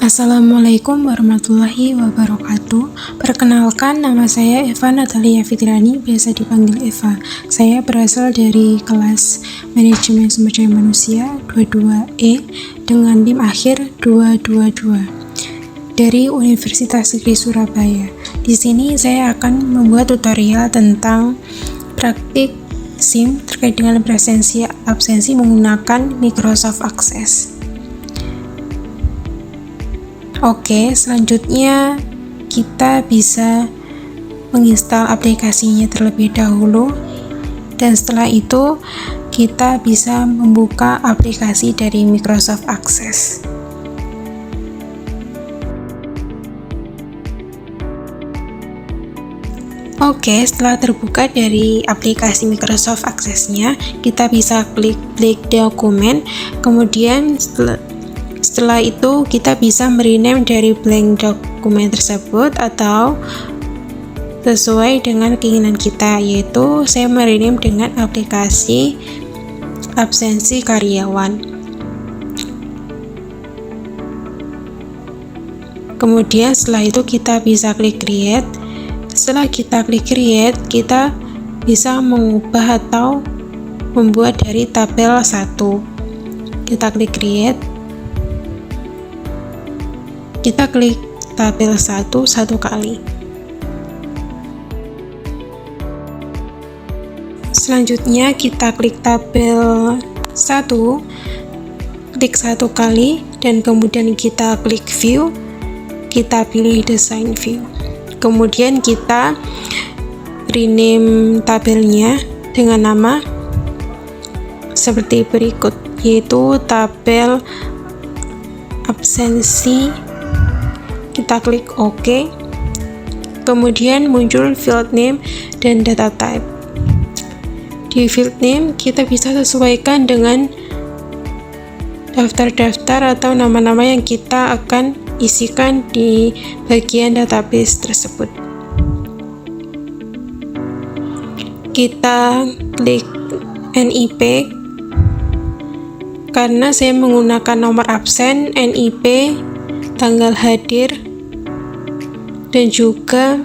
Assalamualaikum warahmatullahi wabarakatuh. Perkenalkan, nama saya Eva Natalia Fitriani, biasa dipanggil Eva. Saya berasal dari kelas Manajemen Sumber Daya Manusia 22E dengan NIM akhir 222 dari Universitas Negeri Surabaya. Di sini saya akan membuat tutorial tentang praktik SIM terkait dengan presensi absensi menggunakan Microsoft Access. Oke, selanjutnya kita bisa menginstal aplikasinya terlebih dahulu, dan setelah itu kita bisa membuka aplikasi dari Microsoft Access. Oke, setelah terbuka dari aplikasi Microsoft Access-nya, kita bisa klik dokumen, kemudian setelah itu kita bisa merename dari blank dokumen tersebut atau sesuai dengan keinginan kita, yaitu saya merename dengan aplikasi absensi karyawan. Kemudian setelah itu kita bisa klik create. Setelah kita klik create, kita bisa mengubah atau membuat dari tabel 1. Kita klik create. Kita klik tabel 1 satu kali. Selanjutnya kita klik tabel 1, klik satu kali, dan kemudian kita klik view, kita pilih design view. Kemudian kita rename tabelnya dengan nama seperti berikut, yaitu tabel absensi. Kita klik OK, kemudian muncul field name dan data type. Di field name kita bisa sesuaikan dengan daftar-daftar atau nama-nama yang kita akan isikan di bagian database tersebut. Kita klik NIP, karena saya menggunakan nomor absen, NIP, tanggal hadir, dan juga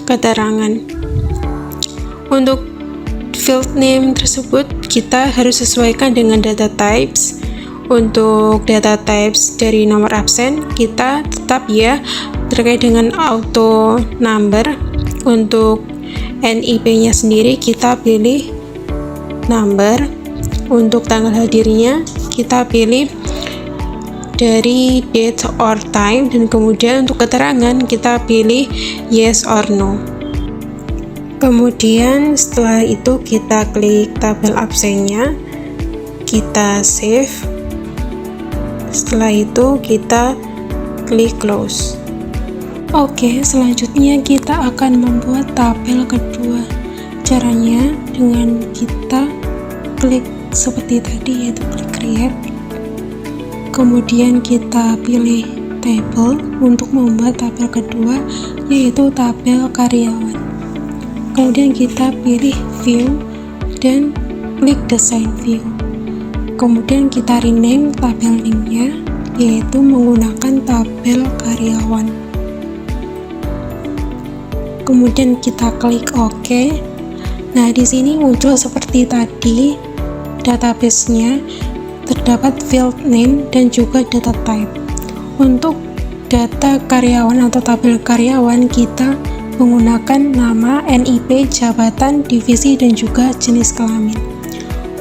keterangan. Untuk field name tersebut kita harus sesuaikan dengan data types. Untuk data types dari nomor absen kita tetap ya terkait dengan auto number. Untuk NIP-nya sendiri kita pilih number. Untuk tanggal hadirnya kita pilih dari date or time, dan kemudian untuk keterangan kita pilih yes or no. Kemudian setelah itu kita klik tabel absennya, kita save. Setelah itu kita klik close. Oke, selanjutnya kita akan membuat tabel kedua. Caranya dengan kita klik seperti tadi, yaitu klik create. Kemudian kita pilih table untuk membuat tabel kedua, yaitu tabel karyawan. Kemudian kita pilih view dan klik design view. Kemudian kita rename tabel name-nya, yaitu menggunakan tabel karyawan. Kemudian kita klik OK. Nah, di sini muncul seperti tadi database-nya. Terdapat field name dan juga data type. Untuk data karyawan atau tabel karyawan kita menggunakan nama, NIP, jabatan, divisi, dan juga jenis kelamin.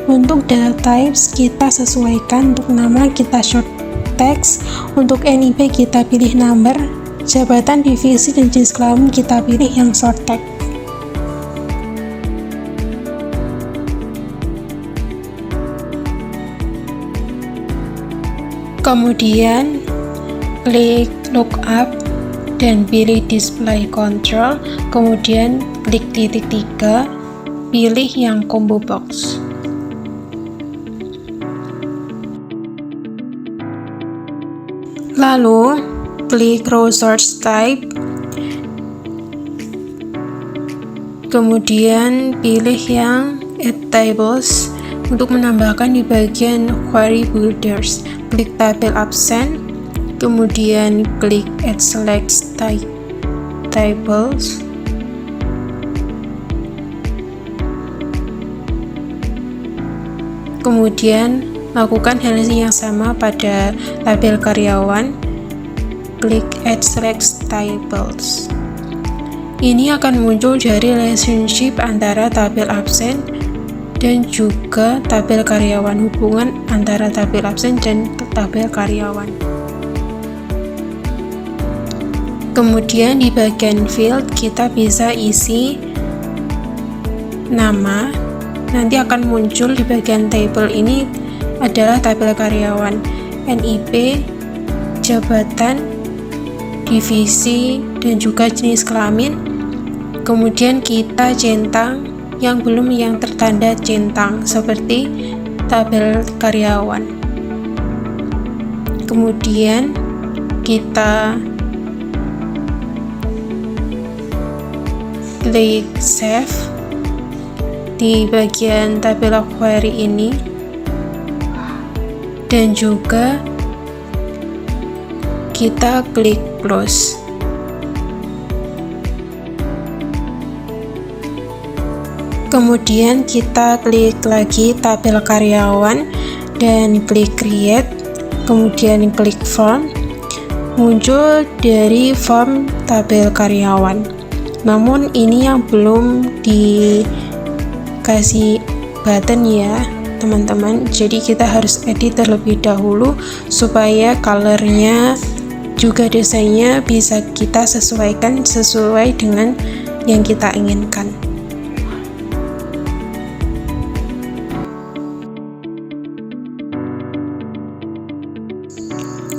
Untuk data types kita sesuaikan, untuk nama kita short text, untuk NIP kita pilih number, jabatan, divisi, dan jenis kelamin kita pilih yang short text. Kemudian klik lookup dan pilih display control, kemudian klik titik 3, pilih yang combo box. Lalu klik row source type, kemudian pilih yang add tables untuk menambahkan di bagian query builders. Klik tabel absen, kemudian klik Add Select Tables, kemudian lakukan hal yang sama pada tabel karyawan, klik Add Select Tables. Ini akan muncul dari relationship antara tabel absen dan juga tabel karyawan, hubungan antara tabel absen dan tabel karyawan. Kemudian di bagian field kita bisa isi nama, nanti akan muncul di bagian table ini adalah tabel karyawan, NIP, jabatan, divisi, dan juga jenis kelamin. Kemudian kita centang yang belum yang tertanda centang seperti tabel karyawan. Kemudian kita klik save di bagian tabel query ini, dan juga kita klik close. Kemudian kita klik lagi tabel karyawan dan klik create, kemudian klik form. Muncul dari form tabel karyawan. Namun ini yang belum dikasih button ya teman-teman, jadi kita harus edit terlebih dahulu supaya colornya juga desainnya bisa kita sesuaikan sesuai dengan yang kita inginkan.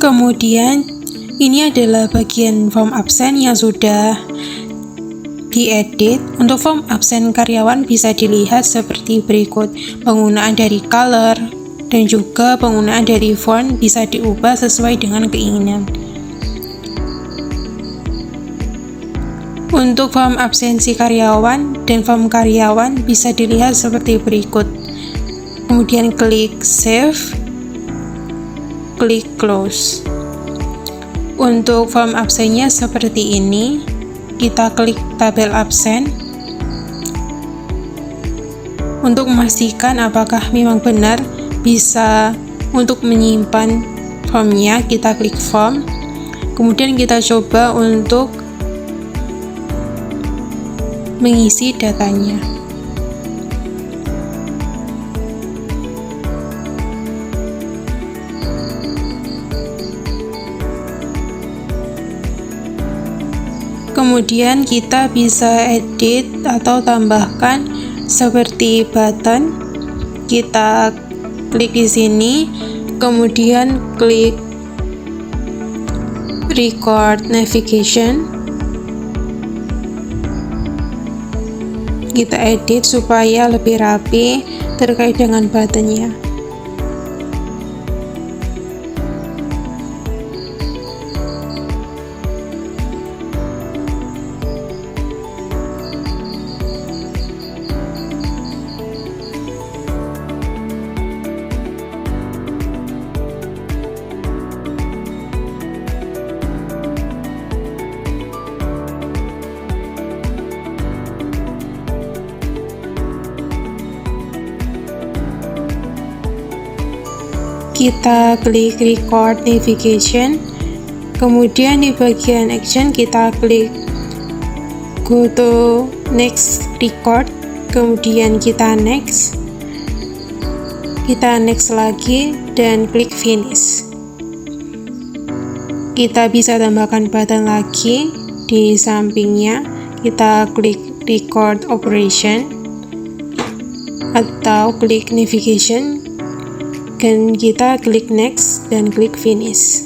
Kemudian ini adalah bagian form absen yang sudah diedit. Untuk form absen karyawan bisa dilihat seperti berikut. Penggunaan dari color dan juga penggunaan dari font bisa diubah sesuai dengan keinginan. Untuk form absensi karyawan dan form karyawan bisa dilihat seperti berikut. Kemudian klik save, klik close. Untuk form absennya seperti ini, kita klik tabel absen. Untuk memastikan apakah memang benar bisa untuk menyimpan formnya, kita klik form. Kemudian kita coba untuk mengisi datanya. Kemudian kita bisa edit atau tambahkan seperti button. Kita klik di sini, kemudian klik record navigation. Kita edit supaya lebih rapi terkait dengan buttonnya. Kita klik record navigation, kemudian di bagian action kita klik go to next record, kemudian kita next lagi dan klik finish. Kita bisa tambahkan button lagi di sampingnya, kita klik record operation atau klik navigation, dan kita klik next dan klik finish.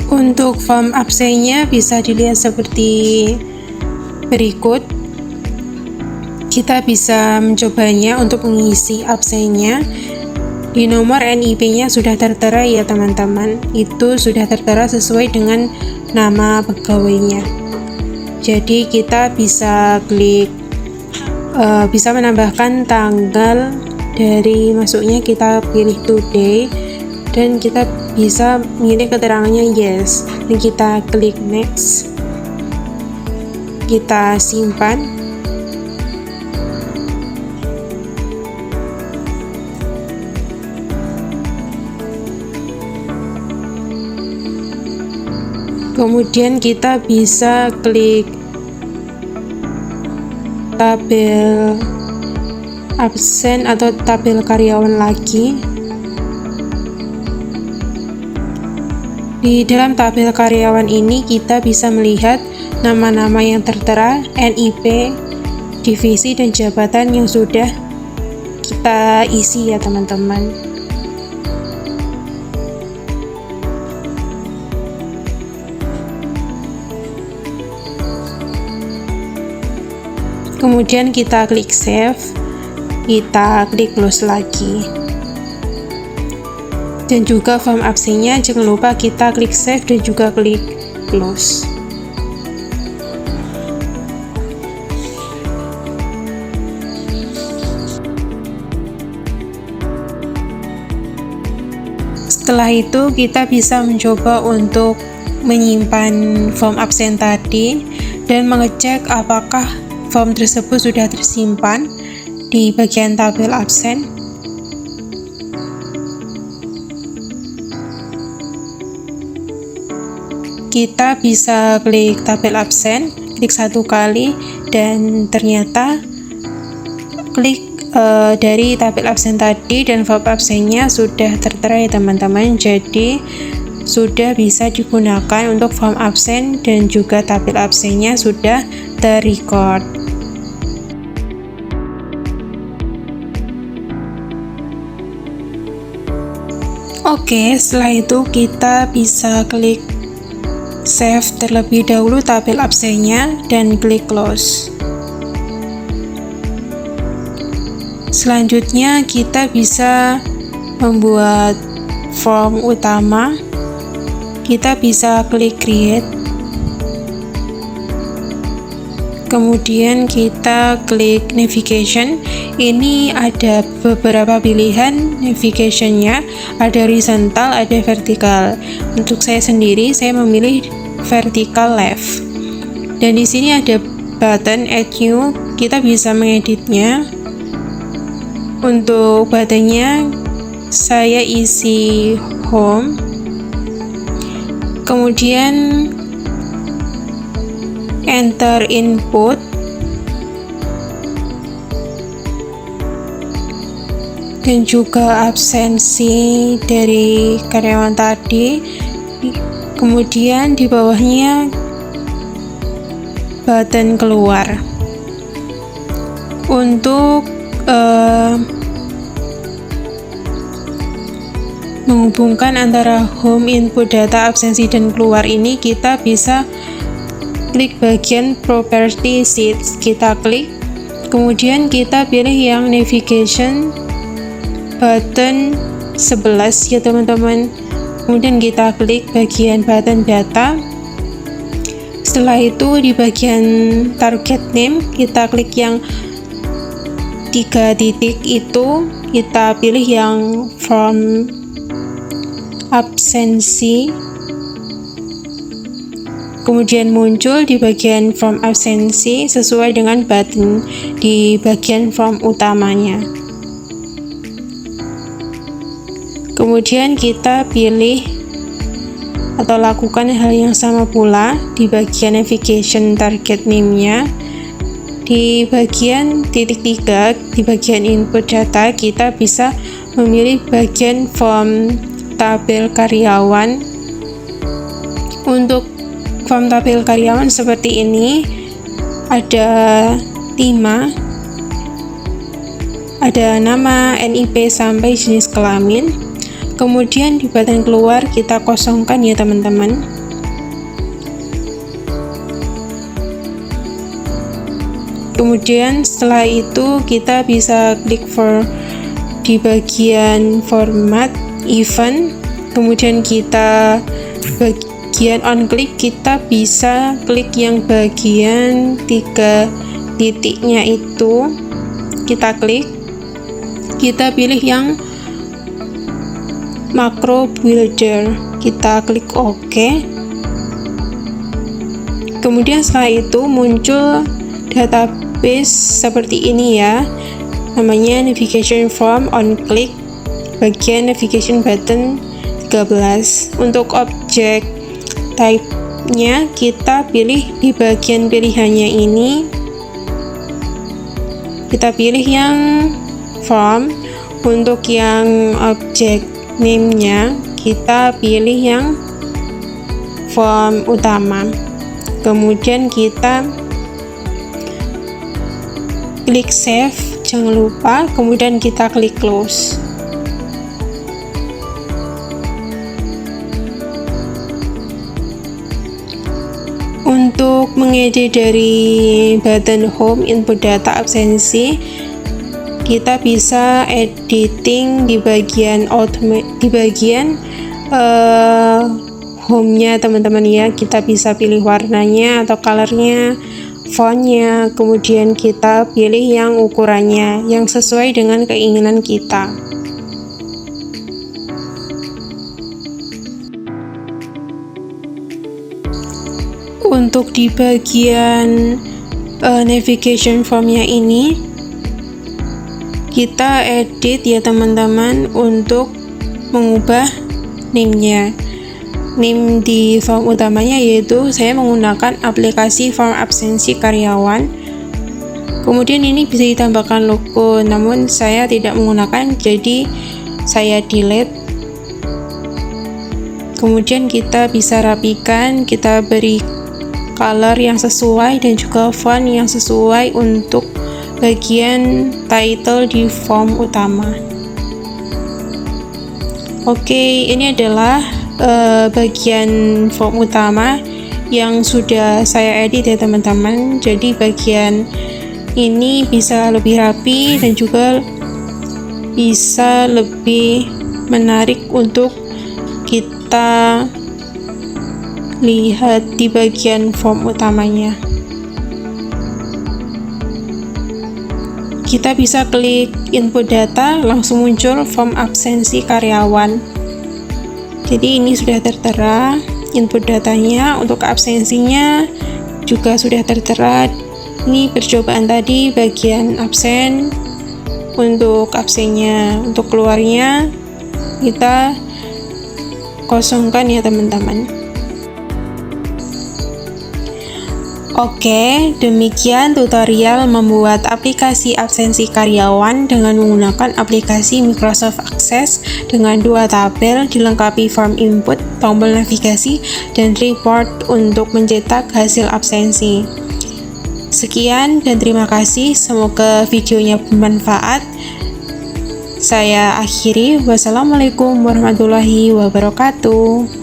Untuk form absennya bisa dilihat seperti berikut. Kita bisa mencobanya untuk mengisi absennya. Di nomor NIP-nya sudah tertera ya teman-teman, itu sudah tertera sesuai dengan nama pegawainya. Jadi kita bisa klik bisa menambahkan tanggal dari masuknya, kita pilih today dan kita bisa milih keterangannya yes, dan kita klik next, kita simpan. Kemudian kita bisa klik tabel absen atau tabel karyawan lagi. Di dalam tabel karyawan ini kita bisa melihat nama-nama yang tertera, NIP, divisi, dan jabatan yang sudah kita isi ya teman-teman. Kemudian kita klik save, kita klik close lagi. Dan juga form absennya jangan lupa kita klik save dan juga klik close. Setelah itu kita bisa mencoba untuk menyimpan form absen tadi dan mengecek apakah form tersebut sudah tersimpan di bagian tabel absen. Kita bisa klik tabel absen, klik satu kali, dan ternyata klik dari tabel absen tadi dan form absennya sudah tertera ya teman-teman. Jadi sudah bisa digunakan untuk form absen dan juga tabel absennya sudah terrecord. Oke, setelah itu kita bisa klik save terlebih dahulu tabel absennya dan klik close. Selanjutnya kita bisa membuat form utama. Kita bisa klik create. Kemudian kita klik navigation. Ini ada beberapa pilihan navigationnya, ada horizontal, ada vertikal. Untuk saya sendiri, saya memilih vertical left. Dan di sini ada button add new, kita bisa mengeditnya. Untuk buttonnya, saya isi home. Kemudian enter input, dan juga absensi dari karyawan tadi. Kemudian di bawahnya button keluar. Untuk menghubungkan antara home, input data, absensi, dan keluar ini, kita bisa klik bagian property sheets, kita klik, kemudian kita pilih yang navigation button 11 ya teman-teman. Kemudian kita klik bagian button data. Setelah itu di bagian target name kita klik yang 3 titik itu, kita pilih yang from absensi. Kemudian muncul di bagian form absensi sesuai dengan button di bagian form utamanya. Kemudian kita pilih atau lakukan hal yang sama pula di bagian navigation target name-nya. Di bagian titik 3, di bagian input data, kita bisa memilih bagian form tabel karyawan. Untuk form tabel karyawan seperti ini, ada 5, ada nama, NIP, sampai jenis kelamin. Kemudian di button keluar kita kosongkan ya teman-teman. Kemudian setelah itu kita bisa klik for di bagian format event. Kemudian kita bagian on click, kita bisa klik yang bagian 3 titiknya itu. kita klik, kita pilih yang Macro Builder, kita klik OK. Kemudian setelah itu muncul database seperti ini ya, namanya navigation form on click, bagian navigation button 13. Untuk objek type-nya kita pilih di bagian pilihannya ini, kita pilih yang form. Untuk yang objek name-nya kita pilih yang form utama, kemudian kita klik save, jangan lupa, kemudian kita klik close. Untuk mengedit dari button home input data absensi, kita bisa editing di bagian home-nya teman-teman ya. Kita bisa pilih warnanya atau colornya, fontnya, kemudian kita pilih yang ukurannya yang sesuai dengan keinginan kita. Untuk di bagian navigation formnya ini kita edit ya teman-teman untuk mengubah name-nya. Name di form utamanya yaitu saya menggunakan aplikasi form absensi karyawan. Kemudian ini bisa ditambahkan logo, namun saya tidak menggunakan, jadi saya delete. Kemudian kita bisa rapikan, kita beri color yang sesuai dan juga font yang sesuai untuk bagian title di form utama. Oke, ini adalah bagian form utama yang sudah saya edit ya teman-teman. Jadi bagian ini bisa lebih rapi dan juga bisa lebih menarik untuk kita lihat di bagian form utamanya. Kita bisa klik input data, langsung muncul form absensi karyawan. Jadi ini sudah tertera input datanya, untuk absensinya juga sudah tertera. Ini percobaan tadi bagian absen, untuk absennya, untuk keluarnya kita kosongkan ya teman-teman. Oke, demikian tutorial membuat aplikasi absensi karyawan dengan menggunakan aplikasi Microsoft Access dengan 2 tabel dilengkapi form input, tombol navigasi, dan report untuk mencetak hasil absensi. Sekian dan terima kasih, semoga videonya bermanfaat. Saya akhiri, wassalamualaikum warahmatullahi wabarakatuh.